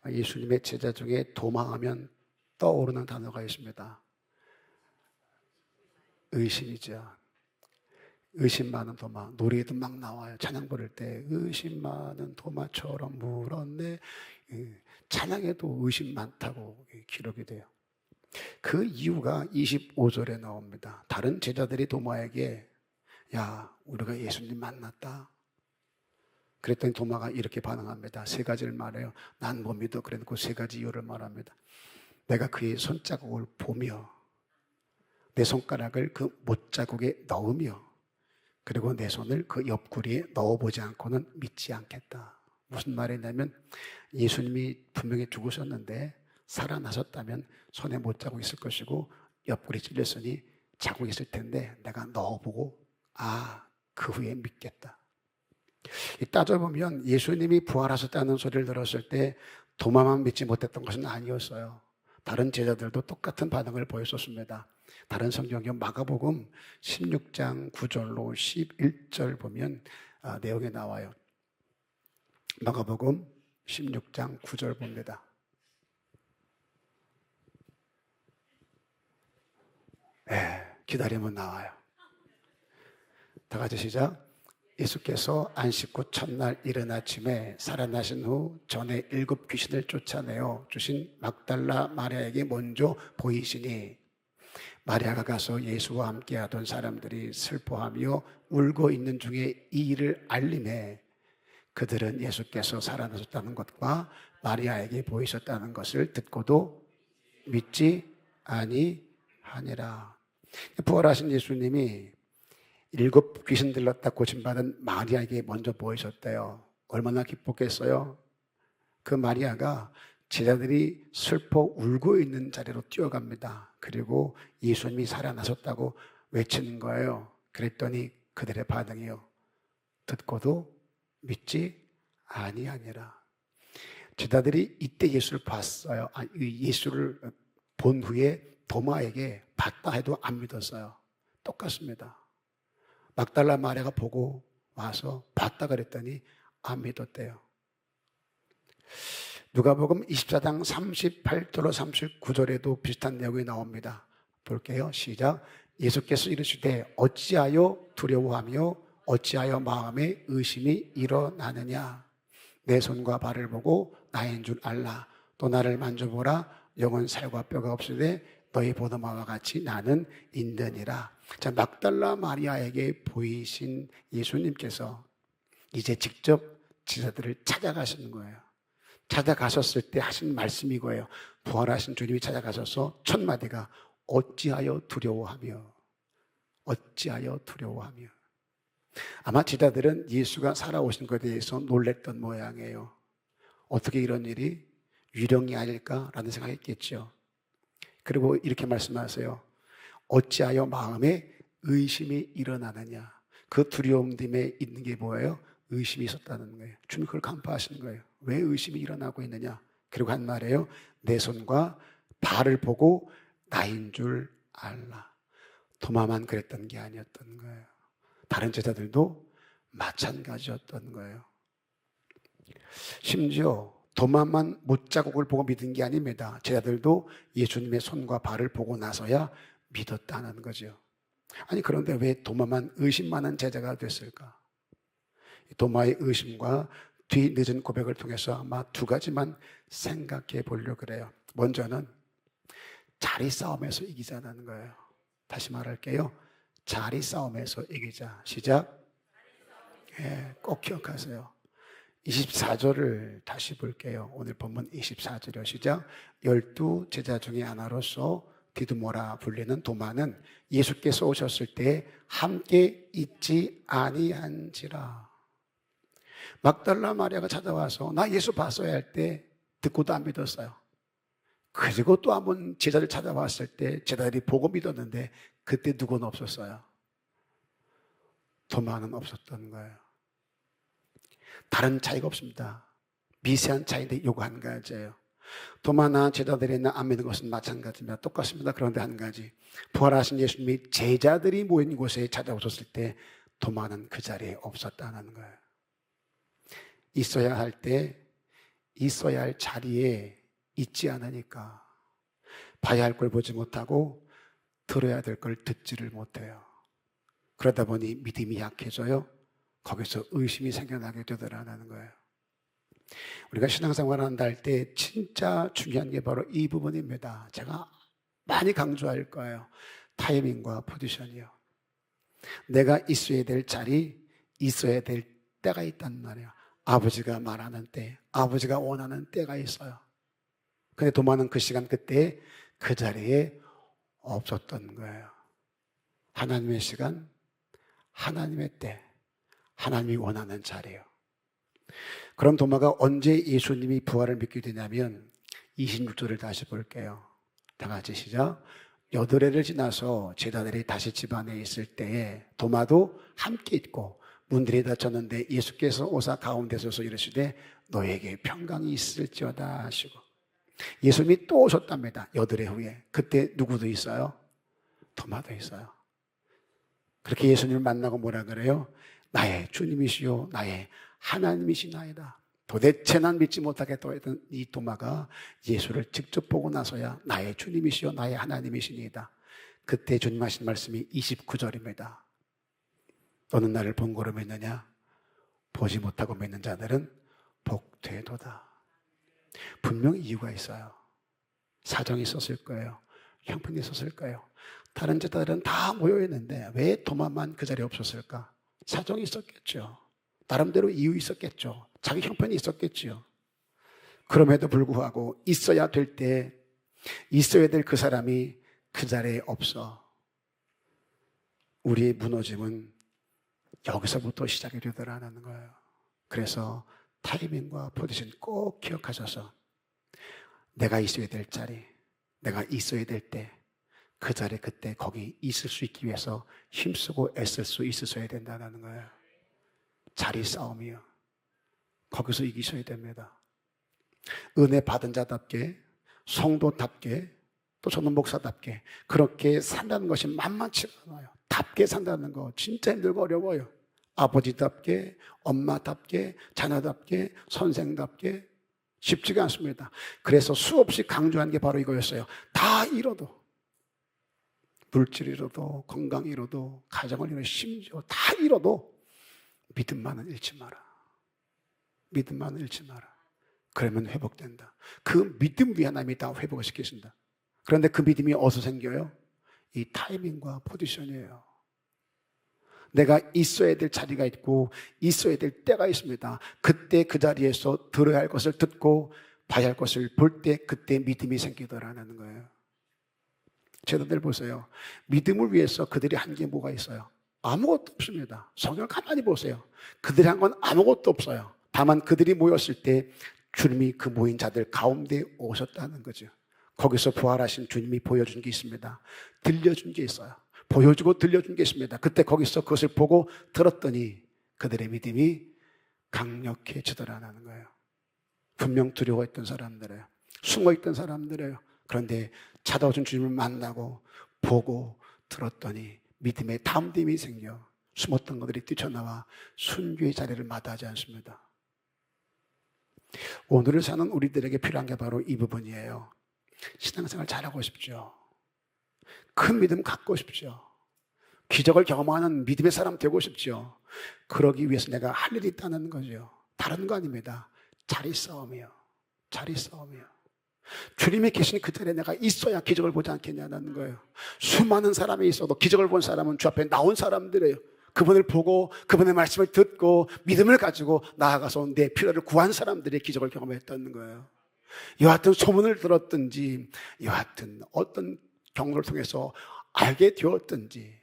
예수님의 제자 중에 도마하면 떠오르는 단어가 있습니다. 의심이죠. 의심 많은 도마. 노래에도 막 나와요. 찬양 부를 때 의심 많은 도마처럼 물었네. 찬양에도 의심 많다고 기록이 돼요. 그 이유가 25절에 나옵니다. 다른 제자들이 도마에게 야, 우리가 예수님 만났다. 그랬더니 도마가 이렇게 반응합니다. 세 가지를 말해요. 난 못 믿어. 그래놓고 세 가지 이유를 말합니다. 내가 그의 손자국을 보며 내 손가락을 그 못자국에 넣으며 그리고 내 손을 그 옆구리에 넣어보지 않고는 믿지 않겠다. 무슨 말이냐면 예수님이 분명히 죽으셨는데 살아나셨다면 손에 못자국 있을 것이고 옆구리 찔렸으니 자국이 있을 텐데 내가 넣어보고 그 후에 믿겠다. 따져보면 예수님이 부활하셨다는 소리를 들었을 때 도마만 믿지 못했던 것은 아니었어요. 다른 제자들도 똑같은 반응을 보였었습니다. 다른 성경의 마가복음 16장 9절로 11절 보면 내용이 나와요. 마가복음 16장 9절 봅니다. 기다리면 나와요. 다 같이 시작. 예수께서 안식 후 첫날 이른 아침에 살아나신 후 전에 7 귀신을 쫓아내어 주신 막달라 마리아에게 먼저 보이시니 마리아가 가서 예수와 함께 하던 사람들이 슬퍼하며 울고 있는 중에 이 일을 알림해 그들은 예수께서 살아나셨다는 것과 마리아에게 보이셨다는 것을 듣고도 믿지 아니하니라. 부활하신 예수님이 7 귀신 들렸다 고침받은 마리아에게 먼저 보이셨대요. 얼마나 기뻤겠어요? 그 마리아가 제자들이 슬퍼 울고 있는 자리로 뛰어갑니다. 그리고 예수님이 살아나셨다고 외치는 거예요. 그랬더니 그들의 반응이요. 듣고도 믿지 아니하니라. 제자들이 이때 예수를 봤어요. 예수를 본 후에 도마에게 봤다 해도 안 믿었어요. 똑같습니다. 막달라 마리아가 보고 와서 봤다 그랬더니 안 믿었대요. 누가복음 24장 38절로 39절에도 비슷한 내용이 나옵니다. 볼게요. 시작. 예수께서 이르시되 어찌하여 두려워하며 어찌하여 마음에 의심이 일어나느냐. 내 손과 발을 보고 나인 줄 알라. 또 나를 만져보라. 영은 살과 뼈가 없으되 너희 보는 바와 같이 나는 인되니라. 자, 막달라 마리아에게 보이신 예수님께서 이제 직접 제자들을 찾아가시는 거예요. 찾아가셨을 때 하신 말씀이 이거예요. 부활하신 주님이 찾아가셔서 첫 마디가 어찌하여 두려워하며 어찌하여 두려워하며. 아마 제자들은 예수가 살아오신 것에 대해서 놀랬던 모양이에요. 어떻게 이런 일이 유령이 아닐까라는 생각이 있겠죠. 그리고 이렇게 말씀하세요. 어찌하여 마음에 의심이 일어나느냐. 그 두려움 때문에 있는 게 뭐예요? 의심이 있었다는 거예요. 주님 그걸 간파하시는 거예요. 왜 의심이 일어나고 있느냐. 그리고 한 말이에요. 내 손과 발을 보고 나인 줄 알라. 도마만 그랬던 게 아니었던 거예요. 다른 제자들도 마찬가지였던 거예요. 심지어 도마만 못자국을 보고 믿은 게 아닙니다. 제자들도 예수님의 손과 발을 보고 나서야 믿었다는 거죠. 아니 그런데 왜 도마만 의심 많은 제자가 됐을까? 도마의 의심과 뒤 늦은 고백을 통해서 아마 2가지만 생각해 보려고 그래요. 먼저는 자리 싸움에서 이기자는 거예요. 다시 말할게요. 자리 싸움에서 이기자. 시작. 꼭 기억하세요. 24절을 다시 볼게요. 오늘 본문 24절이요. 시작. 12 제자 중에 하나로서 디두모라 불리는 도마는 예수께서 오셨을 때 함께 있지 아니한지라. 막달라 마리아가 찾아와서 나 예수 봤어야 할 때 듣고도 안 믿었어요. 그리고 또 한 번 제자를 찾아왔을 때 제자들이 보고 믿었는데 그때 누구는 없었어요. 도마는 없었던 거예요. 다른 차이가 없습니다. 미세한 차이인데 요거 한 가지예요. 도마나 제자들이나 안 믿는 것은 마찬가지입니다. 똑같습니다. 그런데 한 가지. 부활하신 예수님이 제자들이 모인 곳에 찾아오셨을 때 도마는 그 자리에 없었다는 거예요. 있어야 할 때 있어야 할 자리에 있지 않으니까 봐야 할 걸 보지 못하고 들어야 될 걸 듣지를 못해요. 그러다 보니 믿음이 약해져요. 거기서 의심이 생겨나게 되더라는 거예요. 우리가 신앙생활 한다 할 때 진짜 중요한 게 바로 이 부분입니다. 제가 많이 강조할 거예요. 타이밍과 포지션이요. 내가 있어야 될 자리, 있어야 될 때가 있단 말이에요. 아버지가 말하는 때, 아버지가 원하는 때가 있어요. 근데 도마는 그 시간 그때 그 자리에 없었던 거예요. 하나님의 시간, 하나님의 때, 하나님이 원하는 자리예요. 그럼 도마가 언제 예수님이 부활을 믿게 되냐면 26절을 다시 볼게요. 다 같이 시작. 8해를 지나서 제자들이 다시 집안에 있을 때에 도마도 함께 있고 문들이 닫혔는데 예수께서 오사 가운데 서서 이르시되 너에게 평강이 있을지어다 하시고 예수님이 또 오셨답니다. 8해 후에. 그때 누구도 있어요? 도마도 있어요. 그렇게 예수님을 만나고 뭐라 그래요? 나의 주님이시요 나의 하나님이시나이다. 도대체 난 믿지 못하겠다고 했던 이 도마가 예수를 직접 보고 나서야 나의 주님이시요 나의 하나님이시니이다. 그때 주님 하신 말씀이 29절입니다. 너는 나를 본고로 믿느냐? 보지 못하고 믿는 자들은 복되도다. 분명히 이유가 있어요. 사정이 있었을 거예요. 형편이 있었을 거예요. 다른 제자들은 다 모여있는데 왜 도마만 그 자리에 없었을까? 사정이 있었겠죠. 나름대로 이유 있었겠죠. 자기 형편이 있었겠죠. 그럼에도 불구하고 있어야 될 때 있어야 될 그 사람이 그 자리에 없어. 우리의 무너짐은 여기서부터 시작이 되더라는 거예요. 그래서 타이밍과 포지션 꼭 기억하셔서 내가 있어야 될 자리, 내가 있어야 될 때, 그 자리 그때 거기 있을 수 있기 위해서 힘쓰고 애쓸 수 있으셔야 된다는 거예요. 자리 싸움이요. 거기서 이기셔야 됩니다. 은혜 받은 자답게, 성도답게, 또 저는 목사답게 그렇게 산다는 것이 만만치가 않아요. 답게 산다는 거 진짜 힘들고 어려워요. 아버지답게, 엄마답게, 자녀답게, 선생답게 쉽지가 않습니다. 그래서 수없이 강조한 게 바로 이거였어요. 다 잃어도, 물질 잃어도, 건강 잃어도, 가정을 잃어도, 심지어 다 잃어도 믿음만은 잃지 마라. 믿음만은 잃지 마라. 그러면 회복된다. 그 믿음 위에 하나님이 다 회복을 시키신다. 그런데 그 믿음이 어디서 생겨요? 이 타이밍과 포지션이에요. 내가 있어야 될 자리가 있고 있어야 될 때가 있습니다. 그때 그 자리에서 들어야 할 것을 듣고 봐야 할 것을 볼 때 그때 믿음이 생기더라는 거예요. 제자들 보세요. 믿음을 위해서 그들이 한 게 뭐가 있어요? 아무것도 없습니다. 성경을 가만히 보세요. 그들이 한 건 아무것도 없어요. 다만 그들이 모였을 때 주님이 그 모인 자들 가운데 오셨다는 거죠. 거기서 부활하신 주님이 보여준 게 있습니다. 들려준 게 있어요. 보여주고 들려준 게 있습니다. 그때 거기서 그것을 보고 들었더니 그들의 믿음이 강력해지더라는 거예요. 분명 두려워했던 사람들이에요. 숨어있던 사람들이에요. 그런데 찾아오신 주님을 만나고 보고 들었더니 믿음의 담대함이 생겨 숨었던 것들이 뛰쳐나와 순교의 자리를 마다하지 않습니다. 오늘을 사는 우리들에게 필요한 게 바로 이 부분이에요. 신앙생활 잘하고 싶죠. 큰 믿음 갖고 싶죠. 기적을 경험하는 믿음의 사람 되고 싶죠. 그러기 위해서 내가 할 일이 있다는 거죠. 다른 거 아닙니다. 자리 싸움이요. 자리 싸움이요. 주님이 계신 그 자리에 내가 있어야 기적을 보지 않겠냐는 거예요. 수많은 사람이 있어도 기적을 본 사람은 주 앞에 나온 사람들이에요. 그분을 보고 그분의 말씀을 듣고 믿음을 가지고 나아가서 내 필요를 구한 사람들이 기적을 경험했다는 거예요. 여하튼 소문을 들었든지 여하튼 어떤 경로를 통해서 알게 되었든지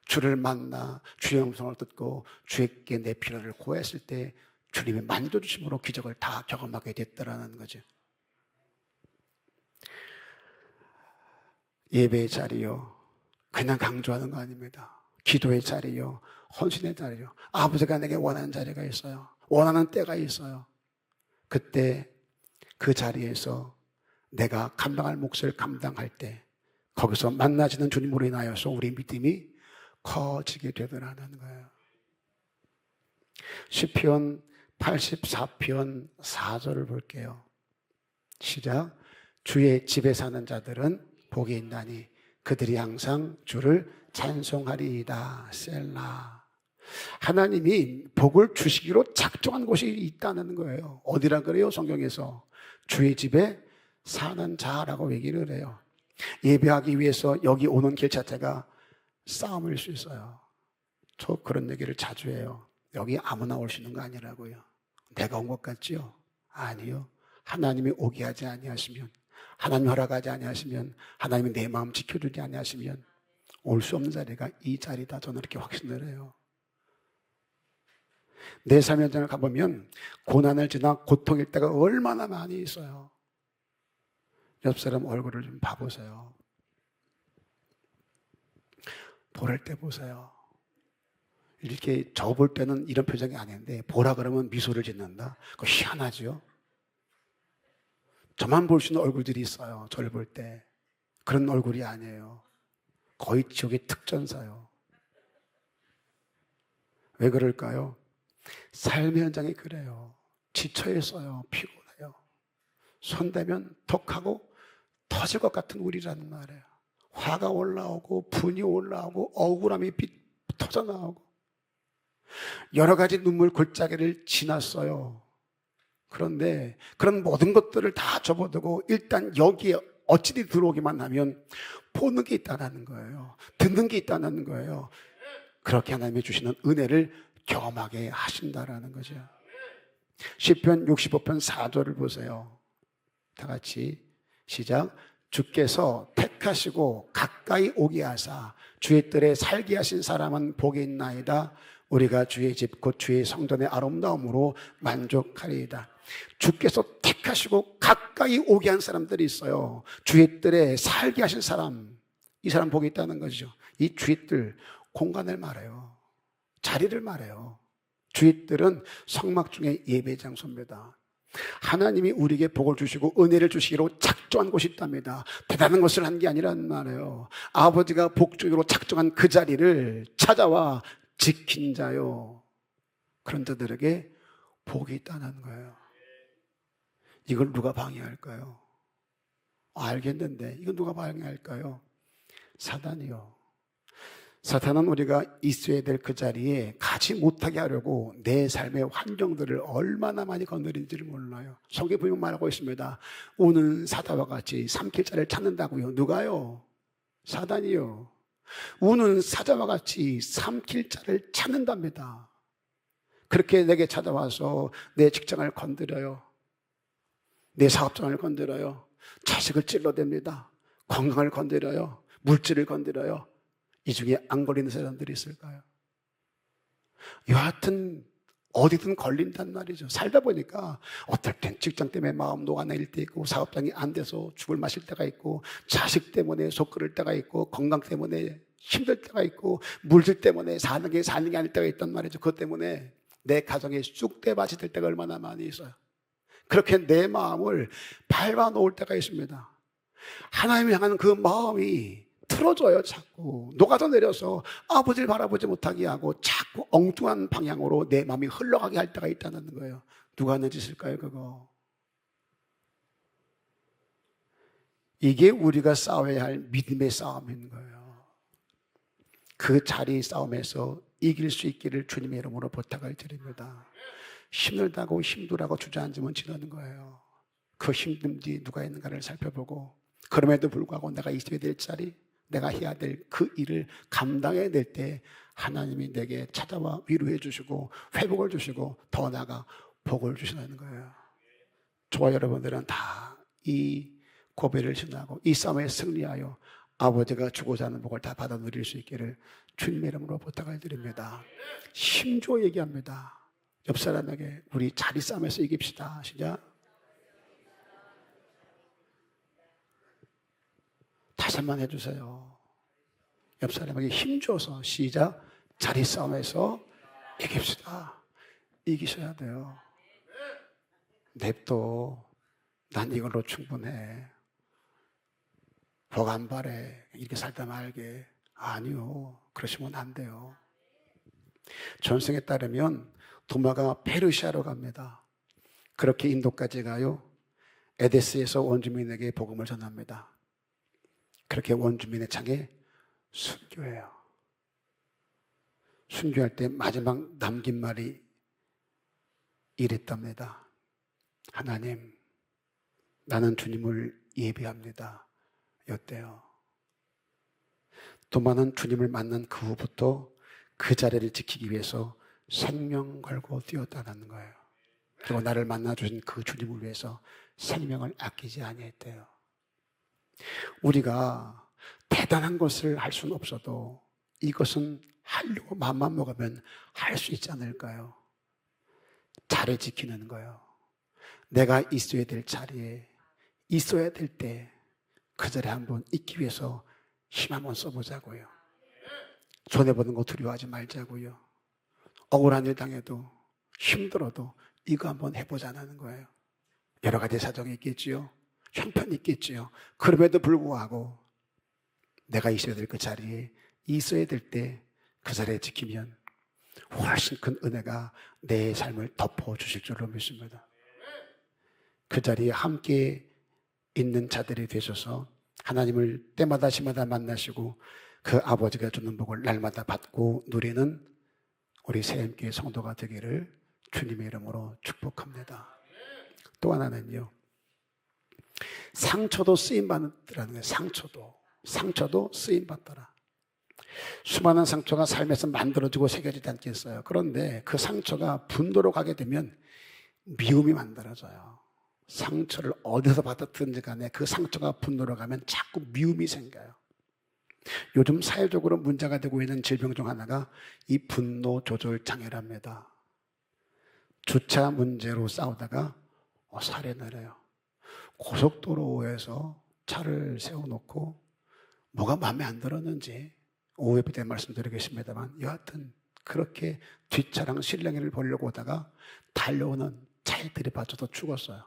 주를 만나 주의 음성을 듣고 주에게 내 필요를 구했을 때 주님의 만져주심으로 기적을 다 경험하게 됐다라는 거죠. 예배의 자리요, 그냥 강조하는 거 아닙니다. 기도의 자리요, 헌신의 자리요. 아버지가 내게 원하는 자리가 있어요. 원하는 때가 있어요. 그때 그 자리에서 내가 감당할 몫을 감당할 때 거기서 만나지는 주님으로 인하여서 우리 믿음이 커지게 되더라는 거예요. 시편 84편 4절을 볼게요. 시작. 주의 집에 사는 자들은 복이 있나니 그들이 항상 주를 찬송하리이다. 셀라. 하나님이 복을 주시기로 작정한 곳이 있다는 거예요. 어디라 그래요? 성경에서 주의 집에 사는 자라고 얘기를 해요. 예배하기 위해서 여기 오는 길 자체가 싸움일 수 있어요. 저 그런 얘기를 자주 해요. 여기 아무나 올 수 있는 거 아니라고요. 내가 온 것 같지요? 아니요. 하나님이 오게 하지 아니하시면, 하나님 허락하지 아니하시면, 하나님이 내 마음 지켜주지 아니하시면 올 수 없는 자리가 이 자리다. 저는 이렇게 확신을 해요. 내 삶의 현장을 가보면 고난을 지나 고통일 때가 얼마나 많이 있어요. 옆 사람 얼굴을 좀 봐보세요. 보랄 때 보세요. 이렇게 저 볼 때는 이런 표정이 아닌데 보라 그러면 미소를 짓는다? 그거 희한하죠? 저만 볼 수 있는 얼굴들이 있어요. 저를 볼 때. 그런 얼굴이 아니에요. 거의 지옥의 특전사요. 왜 그럴까요? 삶의 현장이 그래요. 지쳐있어요. 피곤해요. 손대면 톡하고 터질 것 같은 우리라는 말이에요. 화가 올라오고 분이 올라오고 억울함이 터져나오고 여러 가지 눈물 골짜기를 지났어요. 그런데 그런 모든 것들을 다 접어두고 일단 여기에 어찌리 들어오기만 하면 보는 게 있다는 거예요. 듣는 게 있다는 거예요. 그렇게 하나님이 주시는 은혜를 경험하게 하신다라는 거죠. 시편 65편 4절을 보세요. 다 같이 시작. 주께서 택하시고 가까이 오게 하사 주의 뜰에 살게 하신 사람은 복이 있나이다. 우리가 주의 집 곧 주의 성전의 아름다움으로 만족하리이다. 주께서 택하시고 가까이 오게 한 사람들이 있어요. 주의 뜰에 살게 하신 사람, 이 사람 복이 있다는 거죠. 이 주의 뜰, 공간을 말해요. 자리를 말해요. 주의 뜰은 성막 중에 예배 장소입니다. 하나님이 우리에게 복을 주시고 은혜를 주시기로 작정한 곳이 있답니다. 대단한 것을 한 게 아니란 말이에요. 아버지가 복 주기로 작정한 그 자리를 찾아와 지킨 자요. 그런 자들에게 복이 있다는 거예요. 이걸 누가 방해할까요? 알겠는데 이건 누가 방해할까요? 사단이요. 사탄은 우리가 있어야 될 그 자리에 가지 못하게 하려고 내 삶의 환경들을 얼마나 많이 건드린지를 몰라요. 성경에 보면 말하고 있습니다. 우는 사자와 같이 삼킬 자를 찾는다고요. 누가요? 사단이요. 우는 사자와 같이 삼킬 자를 찾는답니다. 그렇게 내게 찾아와서 내 직장을 건드려요. 내 사업장을 건드려요. 자식을 찔러댑니다. 건강을 건드려요. 물질을 건드려요. 이 중에 안 걸리는 사람들이 있을까요? 여하튼 어디든 걸린단 말이죠. 살다 보니까 어떨 땐 직장 때문에 마음 녹아내릴 때 있고, 사업장이 안 돼서 죽을 마실 때가 있고, 자식 때문에 속 끓을 때가 있고, 건강 때문에 힘들 때가 있고, 물질 때문에 사는 게 아닐 때가 있단 말이죠. 그것 때문에 내 가정에 쑥대밭이 될 때가 얼마나 많이 있어요. 그렇게 내 마음을 밟아 놓을 때가 있습니다. 하나님을 향하는 그 마음이 틀어져요. 자꾸 녹아져 내려서 아버지를 바라보지 못하게 하고 자꾸 엉뚱한 방향으로 내 마음이 흘러가게 할 때가 있다는 거예요. 누가 하는 짓일까요? 그거. 이게 우리가 싸워야 할 믿음의 싸움인 거예요. 그 자리 싸움에서 이길 수 있기를 주님의 이름으로 부탁을 드립니다. 힘들다고 힘들라고 주저앉으면 지르는 거예요. 그 힘든 뒤 누가 있는가를 살펴보고, 그럼에도 불구하고 내가 있어야 될 자리, 내가 해야 될 그 일을 감당해야 될 때 하나님이 내게 찾아와 위로해 주시고 회복을 주시고 더 나아가 복을 주시는 거예요. 저와 여러분들은 다 이 고백을 신하고 이 싸움에 승리하여 아버지가 주고자 하는 복을 다 받아 누릴 수 있기를 주님의 이름으로 부탁을 드립니다. 힘줘 얘기합니다. 옆 사람에게 우리 자리 싸움에서 이깁시다. 시작. 다시 한번 해주세요. 옆 사람에게 힘줘서 시작. 자리 싸움에서 이깁시다. 이기셔야 돼요. 냅둬. 난 이걸로 충분해. 복 안 바래. 이렇게 살다 말게. 아니요. 그러시면 안 돼요. 전승에 따르면 도마가 페르시아로 갑니다. 그렇게 인도까지 가요. 에데스에서 원주민에게 복음을 전합니다. 그렇게 원주민의 창에 순교해요. 순교할 때 마지막 남긴 말이 이랬답니다. 하나님, 나는 주님을 예배합니다. 였대요. 도마는 주님을 만난 그 후부터 그 자리를 지키기 위해서 생명 걸고 뛰었다는 거예요. 그리고 나를 만나주신 그 주님을 위해서 생명을 아끼지 아니했대요. 우리가 대단한 것을 할 수는 없어도 이것은 하려고 마음만 먹으면 할 수 있지 않을까요? 자리 지키는 거예요. 내가 있어야 될 자리에 있어야 될 때 그 자리에 한번 있기 위해서 힘 한번 써보자고요. 손해보는 거 두려워하지 말자고요. 억울한 일 당해도 힘들어도 이거 한번 해보자는 거예요. 여러 가지 사정이 있겠지요. 형편이 있겠지요. 그럼에도 불구하고 내가 있어야 될 그 자리에 있어야 될 때 그 자리에 지키면 훨씬 큰 은혜가 내 삶을 덮어주실 줄로 믿습니다. 그 자리에 함께 있는 자들이 되셔서 하나님을 때마다 시마다 만나시고 그 아버지가 주는 복을 날마다 받고 누리는 우리 새임교회 성도가 되기를 주님의 이름으로 축복합니다. 또 하나는요, 상처도 쓰임받더라는 거예요. 상처도 쓰임받더라. 수많은 상처가 삶에서 만들어지고 새겨지지 않겠어요. 그런데 그 상처가 분노로 가게 되면 미움이 만들어져요. 상처를 어디서 받았든지 간에 그 상처가 분노로 가면 자꾸 미움이 생겨요. 요즘 사회적으로 문제가 되고 있는 질병 중 하나가 이 분노 조절 장애랍니다. 주차 문제로 싸우다가 살인을 해요. 고속도로에서 차를 세워놓고 뭐가 마음에 안 들었는지 오후에 때 말씀드리겠습니다만 여하튼 그렇게 뒷차랑 실랑이를 보려고 오다가 달려오는 차에 들이받쳐서 죽었어요.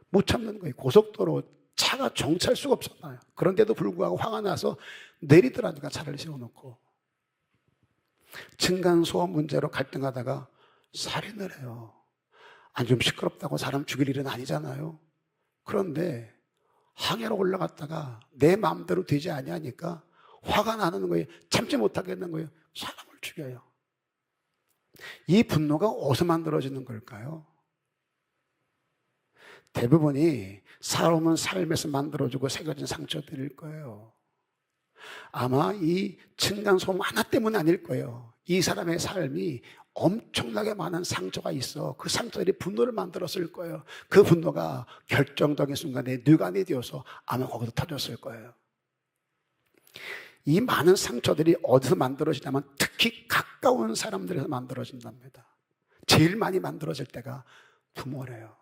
못 참는 거예요. 고속도로 차가 정차할 수가 없었나요? 그런데도 불구하고 화가 나서 내리더라니까 차를 세워놓고. 층간소음 문제로 갈등하다가 살인을 해요. 아니 좀 시끄럽다고 사람 죽일 일은 아니잖아요. 그런데 항해로 올라갔다가 내 마음대로 되지 아니하니까 화가 나는 거예요. 참지 못하겠는 거예요. 사람을 죽여요. 이 분노가 어디서 만들어지는 걸까요? 대부분이 살아오는 삶에서 만들어지고 새겨진 상처들일 거예요. 아마 이 층간소음 하나 때문 아닐 거예요. 이 사람의 삶이 엄청나게 많은 상처가 있어. 그 상처들이 분노를 만들었을 거예요. 그 분노가 결정적인 순간에 뇌관이 되어서 아마 거기서 터졌을 거예요. 이 많은 상처들이 어디서 만들어지냐면 특히 가까운 사람들에서 만들어진답니다. 제일 많이 만들어질 때가 부모래요.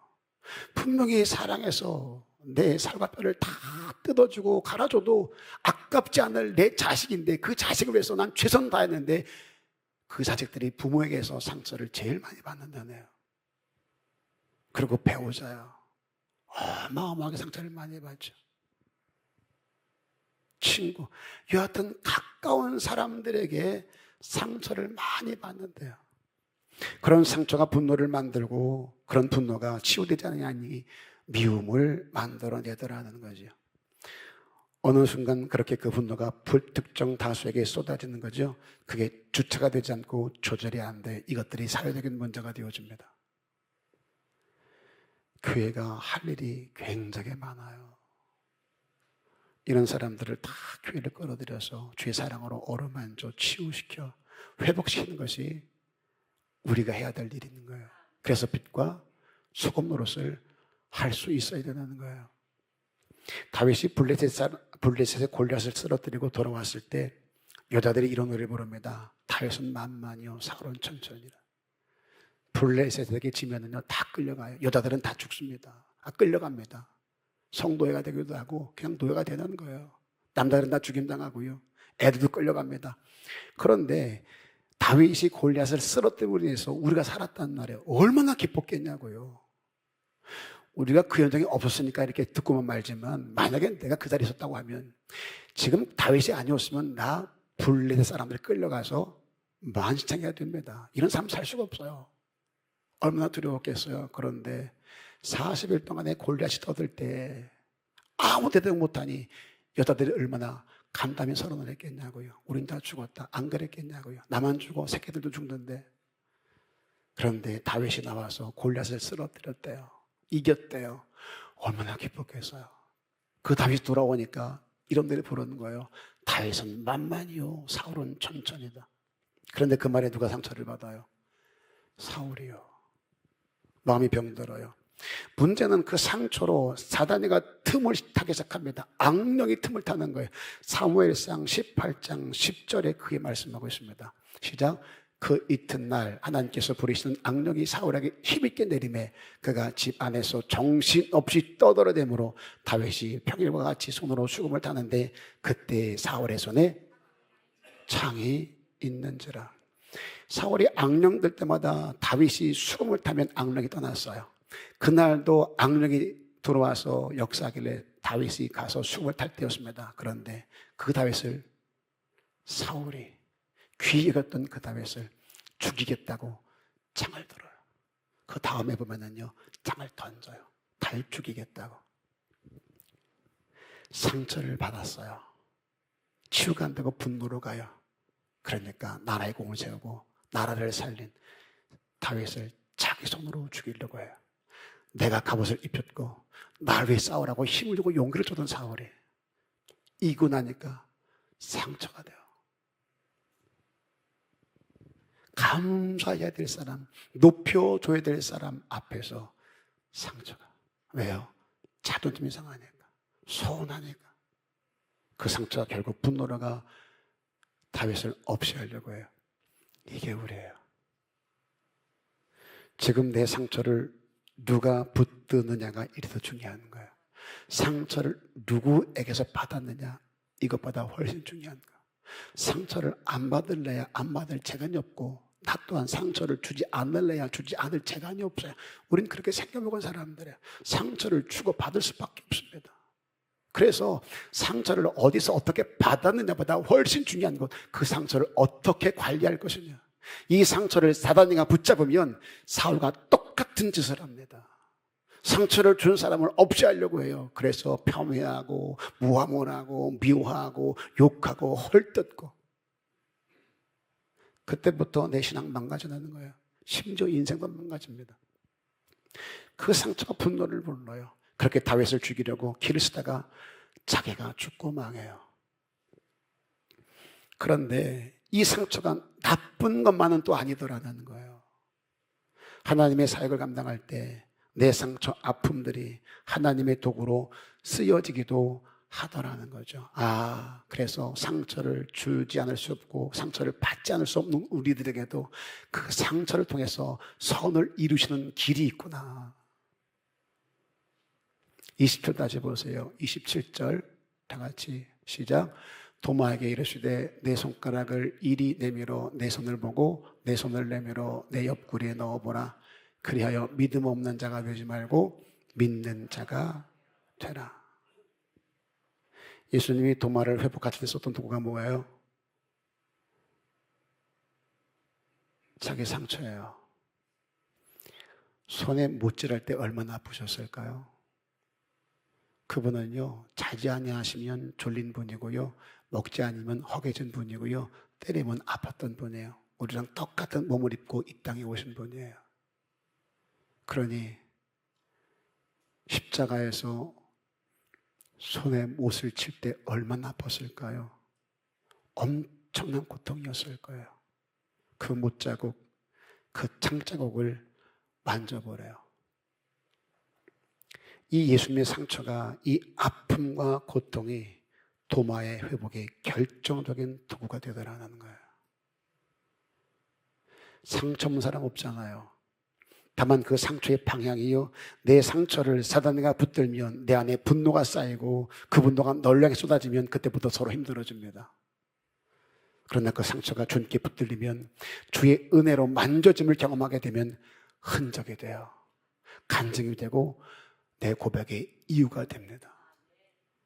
분명히 사랑해서 내 살과 뼈를 다 뜯어주고 갈아줘도 아깝지 않을 내 자식인데 그 자식을 위해서 난 최선 다했는데 그 자식들이 부모에게서 상처를 제일 많이 받는다네요. 그리고 배우자요. 어마어마하게 상처를 많이 받죠. 친구, 여하튼 가까운 사람들에게 상처를 많이 받는데요. 그런 상처가 분노를 만들고 그런 분노가 치유되지 않으니 미움을 만들어내더라는 거죠. 어느 순간 그렇게 그 분노가 불특정 다수에게 쏟아지는 거죠. 그게 주체가 되지 않고 조절이 안 돼. 이것들이 사회적인 문제가 되어집니다. 교회가 할 일이 굉장히 많아요. 이런 사람들을 다 교회를 끌어들여서 주의 사랑으로 어루만져 치유시켜 회복시키는 것이 우리가 해야 될 일이 있는 거예요. 그래서 빛과 소금 노릇을 할 수 있어야 되는 거예요. 다윗이 블레셋의 골리앗을 쓰러뜨리고 돌아왔을 때 여자들이 이런 노래를 부릅니다. 다윗은 만만이요 사울은 천천이라. 블레셋에게 지면은요 다 끌려가요. 여자들은 다 죽습니다. 끌려갑니다. 성노예가 되기도 하고 그냥 노예가 되는 거예요. 남자들은 다 죽임당하고요. 애들도 끌려갑니다. 그런데 다윗이 골리앗을 쓰러뜨리고 해서 우리가 살았단 말이에요. 얼마나 기뻤겠냐고요. 우리가 그 현장에 없었으니까 이렇게 듣고만 말지만 만약에 내가 그 자리에 있었다고 하면 지금 다윗이 아니었으면 나 블레셋 사람들이 끌려가서 만신창이가 됩니다. 이런 삶 살 수가 없어요. 얼마나 두려웠겠어요. 그런데 40일 동안에 골리앗이 떠들 때 아무 대답 못하니 여자들이 얼마나 간담이 선언을 했겠냐고요. 우린 다 죽었다. 안 그랬겠냐고요. 나만 죽어. 새끼들도 죽는데. 그런데 다윗이 나와서 골리앗을 쓰러뜨렸대요. 이겼대요. 얼마나 기뻤겠어요. 그 다윗이 돌아오니까 이름들이 부르는 거예요. 다윗은 만만이요, 사울은 천천이다. 그런데 그 말에 누가 상처를 받아요? 사울이요. 마음이 병들어요. 문제는 그 상처로 사단이가 틈을 타기 시작합니다. 악령이 틈을 타는 거예요. 사무엘상 18장 10절에 그게 말씀하고 있습니다. 시작. 그 이튿날 하나님께서 부리시는 악령이 사울에게 힘있게 내림에 그가 집 안에서 정신없이 떠들어대므로 다윗이 평일과 같이 손으로 수금을 타는데 그때 사울의 손에 창이 있는지라. 사울이 악령 들 때마다 다윗이 수금을 타면 악령이 떠났어요. 그날도 악령이 들어와서 역사하길래 다윗이 가서 수금을 탈 때였습니다. 그런데 그 다윗을 사울이 귀히 여겼던 그 다윗을 죽이겠다고 창을 들어요. 그 다음에 보면은요, 창을 던져요. 다윗 죽이겠다고. 상처를 받았어요. 치유가 안 되고 분노로 가요. 그러니까 나라의 공을 세우고 나라를 살린 다윗을 자기 손으로 죽이려고 해요. 내가 갑옷을 입혔고 날 위해 싸우라고 힘을 주고 용기를 주던 사울이 이고 나니까 상처가 돼요. 감사해야 될 사람, 높여줘야 될 사람 앞에서 상처가. 왜요? 자존심이 상하니까, 서운하니까. 그 상처가 결국 분노로가 다윗을 없애려고 해요. 이게 우리예요. 지금 내 상처를 누가 붙드느냐가 이래서 중요한 거예요. 상처를 누구에게서 받았느냐, 이것보다 훨씬 중요한 거예요. 상처를 안 받을래야 안 받을 재간이 없고 나 또한 상처를 주지 않을래야 주지 않을 재간이 없어요. 우린 그렇게 생겨먹은 사람들이에요. 상처를 주고 받을 수밖에 없습니다. 그래서 상처를 어디서 어떻게 받았느냐보다 훨씬 중요한 건 그 상처를 어떻게 관리할 것이냐. 이 상처를 사단이가 붙잡으면 사울과 똑같은 짓을 합니다. 상처를 준 사람을 없애려고 해요. 그래서 폄훼하고 무화문하고 미워하고 욕하고 헐뜯고 그때부터 내 신앙 망가져나는 거예요. 심지어 인생도 망가집니다. 그 상처가 분노를 불러요. 그렇게 다윗을 죽이려고 길을 쓰다가 자기가 죽고 망해요. 그런데 이 상처가 나쁜 것만은 또 아니더라는 거예요. 하나님의 사역을 감당할 때 내 상처, 아픔들이 하나님의 도구로 쓰여지기도 하더라는 거죠. 아, 그래서 상처를 주지 않을 수 없고 상처를 받지 않을 수 없는 우리들에게도 그 상처를 통해서 선을 이루시는 길이 있구나. 20절 다시 보세요. 27절 다 같이 시작. 도마에게 이르시되 내 손가락을 이리 내밀어 내 손을 보고 내 손을 내밀어 내 옆구리에 넣어보라. 그리하여 믿음 없는 자가 되지 말고 믿는 자가 되라. 예수님이 도마를 회복하실 때 썼던 도구가 뭐예요? 자기 상처예요. 손에 못질할 때 얼마나 아프셨을까요? 그분은요, 자지 아니하시면 졸린 분이고요, 먹지 않으면 허개진 분이고요, 때리면 아팠던 분이에요. 우리랑 똑같은 몸을 입고 이 땅에 오신 분이에요. 그러니 십자가에서 손에 못을 칠 때 얼마나 아팠을까요? 엄청난 고통이었을 거예요. 그 못자국, 그 창자국을 만져보래요. 이 예수님의 상처가 이 아픔과 고통이 도마의 회복의 결정적인 도구가 되더라는 거예요. 상처 없는 사람 없잖아요. 다만 그 상처의 방향이요, 내 상처를 사단이가 붙들면 내 안에 분노가 쌓이고 그 분노가 널 향해 쏟아지면 그때부터 서로 힘들어집니다. 그러나 그 상처가 주님께 붙들리면 주의 은혜로 만져짐을 경험하게 되면 흔적이 돼요. 간증이 되고 내 고백의 이유가 됩니다.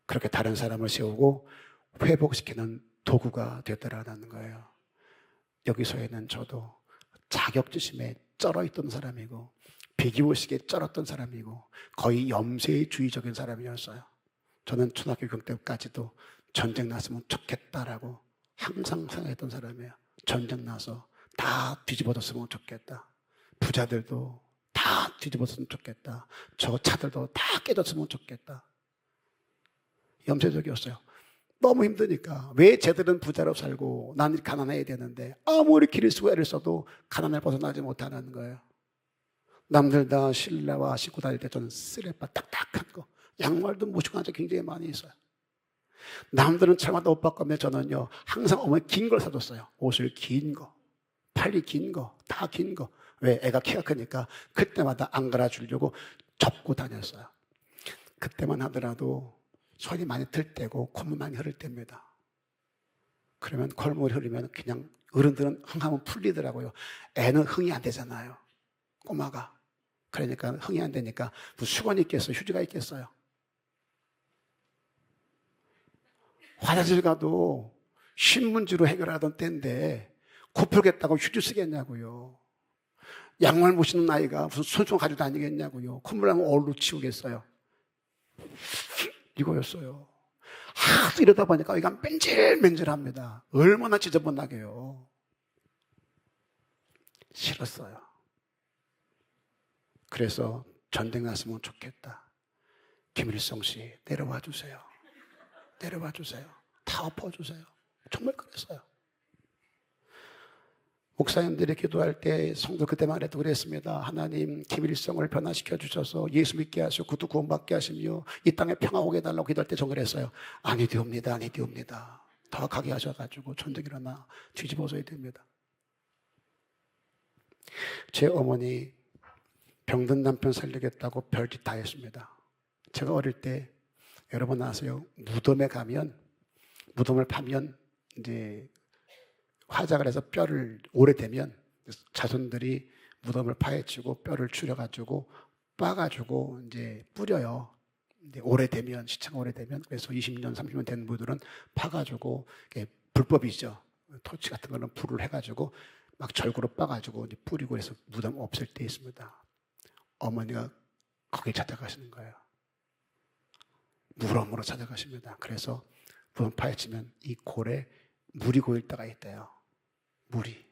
그렇게 다른 사람을 세우고 회복시키는 도구가 되더라는 거예요. 여기서 있는 저도 자격지심에 쩔어있던 사람이고 비기의식에 쩔었던 사람이고 거의 염세주의적인 사람이었어요. 저는 초등학교 교육 때까지도 전쟁 났으면 좋겠다라고 항상 생각했던 사람이에요. 전쟁 나서 다 뒤집어졌으면 좋겠다. 부자들도 다 뒤집어졌으면 좋겠다. 저 차들도 다 깨졌으면 좋겠다. 염세적이었어요. 너무 힘드니까. 왜 쟤들은 부자로 살고 나는 가난해야 되는데 아무리 길을 쓰고 애를 써도 가난을 벗어나지 못하는 거예요. 남들 다 실내화 신고 다닐 때 저는 쓰레빠 딱딱한 거, 양말도 무식한 적 굉장히 많이 있어요. 남들은 차마다 옷 바꾸면 저는요 항상 어머니 긴 걸 사줬어요. 옷을 긴 거, 팔이 긴 거, 다 긴 거. 왜? 애가 키가 크니까 그때마다 안 갈아주려고 접고 다녔어요. 그때만 하더라도 손이 많이 들 때고 콧물 많이 흐를 때입니다. 그러면 콧물이 흐르면 그냥 어른들은 흥하면 풀리더라고요. 애는 흥이 안 되잖아요. 꼬마가. 그러니까 흥이 안 되니까 무슨 수건이 있겠어요? 휴지가 있겠어요? 화장실 가도 신문지로 해결하던 때인데 코 풀겠다고 휴지 쓰겠냐고요. 양말 못 신는 아이가 무슨 손수건 가지고 다니겠냐고요. 콧물 나면 어디로 치우겠어요? 이거였어요. 하도 이러다 보니까 이가 맨질맨질합니다. 얼마나 지저분하게요. 싫었어요. 그래서 전쟁 났으면 좋겠다. 김일성 씨 내려와 주세요. 내려와 주세요. 다 엎어주세요. 정말 그랬어요. 목사님들이 기도할 때 성도 그때만 해도 그랬습니다. 하나님 김일성을 변화시켜 주셔서 예수 믿게 하시고 그도 구원받게 하시며 이 땅에 평화 오게 해달라고 기도할 때 정을 했어요. 아니되옵니다. 아니되옵니다. 더 가게 하셔가지고 전쟁 일어나 뒤집어져야 됩니다. 제 어머니 병든 남편 살리겠다고 별짓 다 했습니다. 제가 어릴 때 여러분 아세요? 무덤에 가면 무덤을 파면 이제 화작을 해서 뼈를 오래되면 자손들이 무덤을 파헤치고 뼈를 추려가지고 빻아가지고 이제 뿌려요. 이제 오래되면 시차가 오래되면 그래서 20년, 30년 된 분들은 파가지고 불법이죠. 토치 같은 거는 불을 해가지고 막 절구로 빻아가지고 이제 뿌리고 해서 무덤 없앨 때 있습니다. 어머니가 거기 찾아가시는 거예요. 무덤으로 찾아가십니다. 그래서 무덤 파헤치면 이 골에 물이 고일 때가 있대요. 물이.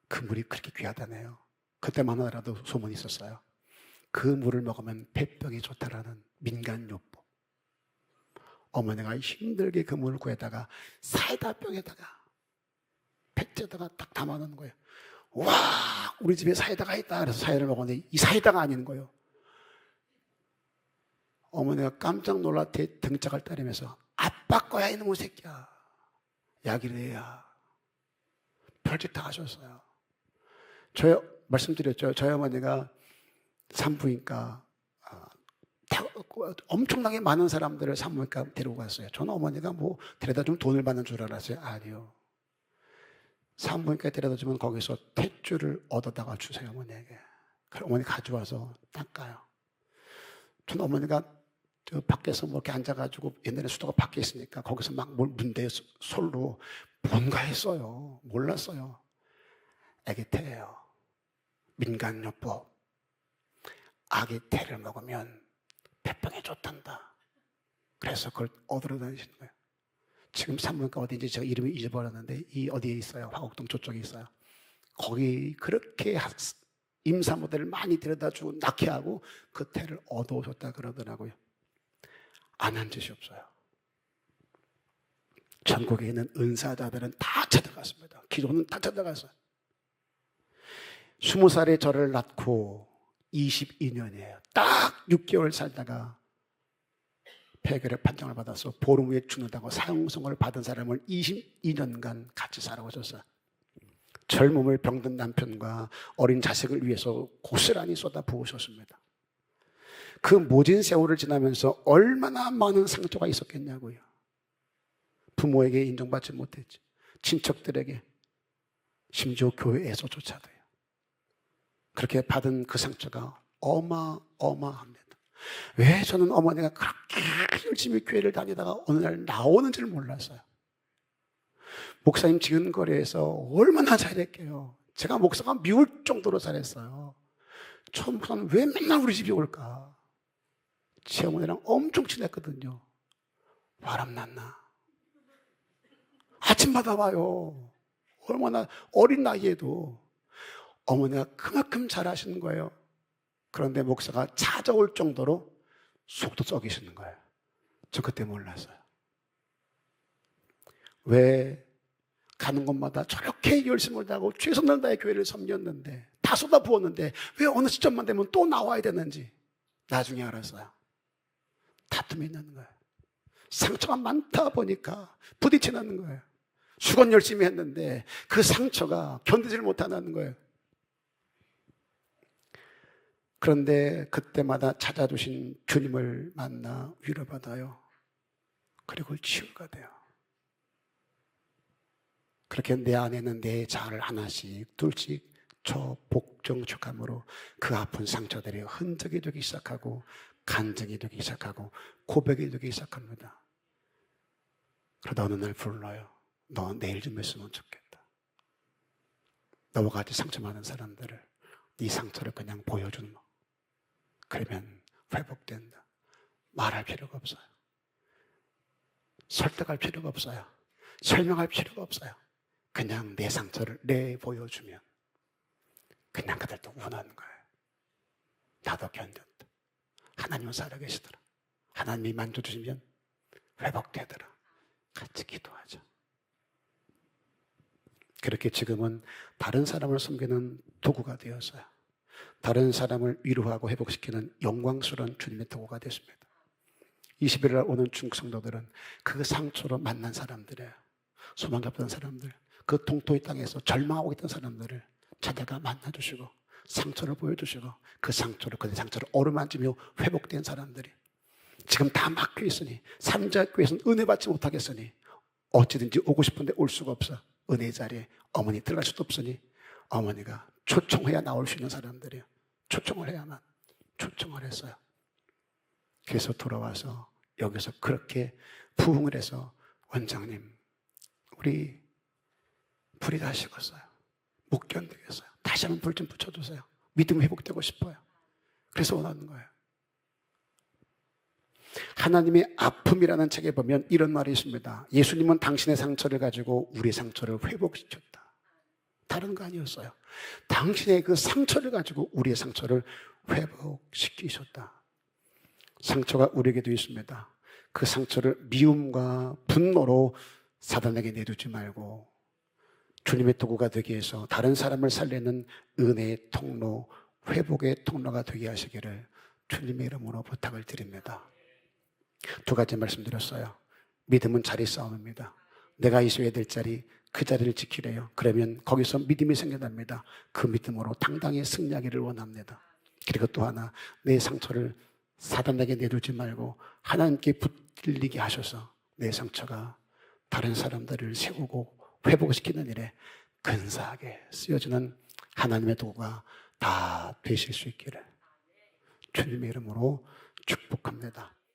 그 물이 그렇게 귀하다네요. 그때만 하더라도 소문이 있었어요. 그 물을 먹으면 폐병이 좋다라는 민간요법. 어머니가 힘들게 그 물을 구해다가 사이다 병에다가 팩트에다가 딱 담아놓는 거예요. 와, 우리 집에 사이다가 있다. 그래서 사이다를 먹었는데 이 사이다가 아닌 거예요. 어머니가 깜짝 놀랐대 등짝을 때리면서 아빠 거야 이놈의 새끼야. 약이를 해야 별짓 다 하셨어요. 말씀드렸죠. 저희 어머니가 산부인과 엄청나게 많은 사람들을 산부인과 데리고 갔어요. 저는 어머니가 뭐 데려다 주면 돈을 받는 줄 알았어요. 아니요. 산부인과에 데려다 주면 거기서 탯줄을 얻어다가 주세요. 어머니에게. 어머니 가져와서 닦아요. 저는 어머니가 저 밖에서 뭐 이렇게 앉아가지고 옛날에 수도가 밖에 있으니까 거기서 막 뭘 문대에 솔로 뭔가 했어요. 몰랐어요. 아기 태예요. 민간요법. 아기 태를 먹으면 폐병에 좋단다. 그래서 그걸 얻으러 다니시는 거예요. 지금 산부인과 어디인지 제가 이름을 잊어버렸는데 이 어디에 있어요? 화곡동 저쪽에 있어요. 거기 그렇게 임산부들을 많이 데려다주고 낳게하고 그 태를 얻어오셨다 그러더라고요. 안 한 짓이 없어요. 전국에 있는 은사자들은 다 찾아갔습니다. 기도는 다 찾아갔어요. 20살에 저를 낳고 22년이에요. 딱 6개월 살다가 폐결핵 판정을 받아서 보름 후에 죽는다고 사형선고를 받은 사람을 22년간 같이 살아오셨어요. 젊음을 병든 남편과 어린 자식을 위해서 고스란히 쏟아부으셨습니다. 그 모진 세월을 지나면서 얼마나 많은 상처가 있었겠냐고요. 부모에게 인정받지 못했죠. 친척들에게, 심지어 교회에서조차도요. 그렇게 받은 그 상처가 어마어마합니다. 왜 저는 어머니가 그렇게 열심히 교회를 다니다가 어느 날 나오는지를 몰랐어요. 목사님 지은거리에서 얼마나 잘했게요. 제가 목사가 미울 정도로 잘했어요. 저 목사는 왜 맨날 우리 집에 올까? 제 어머니랑 엄청 친했거든요. 바람났나? 아침마다 와요. 얼마나 어린 나이에도 어머니가 그만큼 잘하시는 거예요. 그런데 목사가 찾아올 정도로 속도 썩이시는 거예요. 저 그때 몰랐어요. 왜 가는 곳마다 저렇게 열심을 다하고 최선을 다해 교회를 섬겼는데, 다 쏟아부었는데 왜 어느 시점만 되면 또 나와야 되는지 나중에 알았어요. 다툼이 있는 거예요. 상처가 많다 보니까 부딪히는 거예요. 수건 열심히 했는데 그 상처가 견디질 못하는 거예요. 그런데 그때마다 찾아주신 주님을 만나 위로받아요. 그리고 치유가 돼요. 그렇게 내 안에는 내 자아를 하나씩 둘씩 복종축함으로 그 아픈 상처들이 흔적이 되기 시작하고, 간증이 되기 시작하고, 고백이 되기 시작합니다. 그러다 어느 날 불러요. 너 내일 좀 했으면 좋겠다. 너와 같이 상처 많은 사람들을 네 상처를 그냥 보여주는 거. 그러면 회복된다. 말할 필요가 없어요. 설득할 필요가 없어요. 설명할 필요가 없어요. 그냥 내 상처를 내보여주면 그냥 그들도 원하는 거예요. 나도 견뎠다. 하나님은 살아계시더라. 하나님이 만져주시면 회복되더라. 같이 기도하자. 그렇게 지금은 다른 사람을 섬기는 도구가 되었어요. 다른 사람을 위로하고 회복시키는 영광스러운 주님의 도구가 됐습니다. 20일 날 오는 중국 성도들은 그 상처로 만난 사람들이에요. 소망이 없던 사람들, 그 동토의 땅에서 절망하고 있던 사람들을 찾아가 만나주시고 상처를 보여주시고 그 상처를 어루만지며 회복된 사람들이 지금 다 막혀 있으니, 삼자교회에서는 은혜 받지 못하겠으니 어찌든지 오고 싶은데 올 수가 없어. 은혜의 자리에 어머니 들어갈 수도 없으니 어머니가 초청해야 나올 수 있는 사람들이에요. 초청을 해야만. 초청을 했어요. 그래서 돌아와서 여기서 그렇게 부흥을 해서, 원장님 우리 불이 다 식었어요. 못 견디겠어요. 다시 한번 불 좀 붙여주세요. 믿음 회복되고 싶어요. 그래서 원하는 거예요. 하나님의 아픔이라는 책에 보면 이런 말이 있습니다. 예수님은 당신의 상처를 가지고 우리 상처를 회복시켰다. 다른 거 아니었어요. 당신의 그 상처를 가지고 우리의 상처를 회복시키셨다. 상처가 우리에게도 있습니다. 그 상처를 미움과 분노로 사단에게 내두지 말고 주님의 도구가 되기 위해서 다른 사람을 살리는 은혜의 통로, 회복의 통로가 되게 하시기를 주님의 이름으로 부탁을 드립니다. 두 가지 말씀드렸어요. 믿음은 자리 싸움입니다. 내가 있어야 될 자리, 그 자리를 지키래요. 그러면 거기서 믿음이 생겨납니다. 그 믿음으로 당당히 승리하기를 원합니다. 그리고 또 하나, 내 상처를 사단에게 내두지 말고 하나님께 붙들리게 하셔서 내 상처가 다른 사람들을 세우고 회복시키는 일에 근사하게 쓰여지는 하나님의 도구가 다 되실 수 있기를 주님의 이름으로 축복합니다.